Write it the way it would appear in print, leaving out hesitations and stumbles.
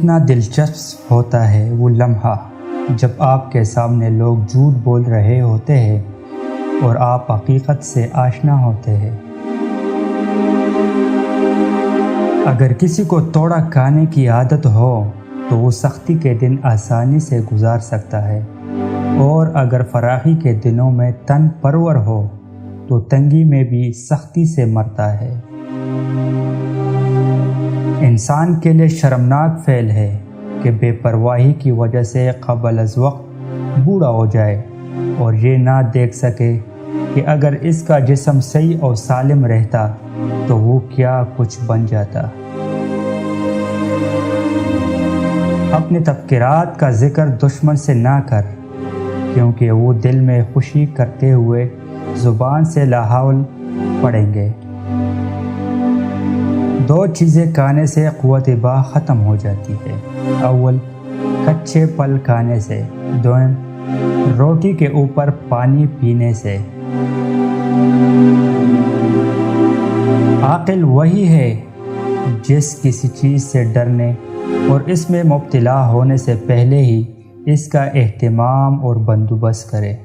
کتنا دلچسپ ہوتا ہے وہ لمحہ جب آپ کے سامنے لوگ جھوٹ بول رہے ہوتے ہیں اور آپ حقیقت سے آشنا ہوتے ہیں۔ اگر کسی کو توڑا کھانے کی عادت ہو تو وہ سختی کے دن آسانی سے گزار سکتا ہے، اور اگر فراخی کے دنوں میں تن پرور ہو تو تنگی میں بھی سختی سے مرتا ہے۔ انسان کے لیے شرمناک فعل ہے کہ بے پرواہی کی وجہ سے قبل از وقت بوڑھا ہو جائے اور یہ نہ دیکھ سکے کہ اگر اس کا جسم صحیح اور سالم رہتا تو وہ کیا کچھ بن جاتا۔ اپنے تفکرات کا ذکر دشمن سے نہ کر، کیونکہ وہ دل میں خوشی کرتے ہوئے زبان سے لا حول پڑھیں گے۔ دو چیزیں کھانے سے قوت باہ ختم ہو جاتی ہے، اول کچے پھل کھانے سے، دوم روٹی کے اوپر پانی پینے سے۔ عاقل وہی ہے جس کسی چیز سے ڈرنے اور اس میں مبتلا ہونے سے پہلے ہی اس کا اہتمام اور بندوبست کرے۔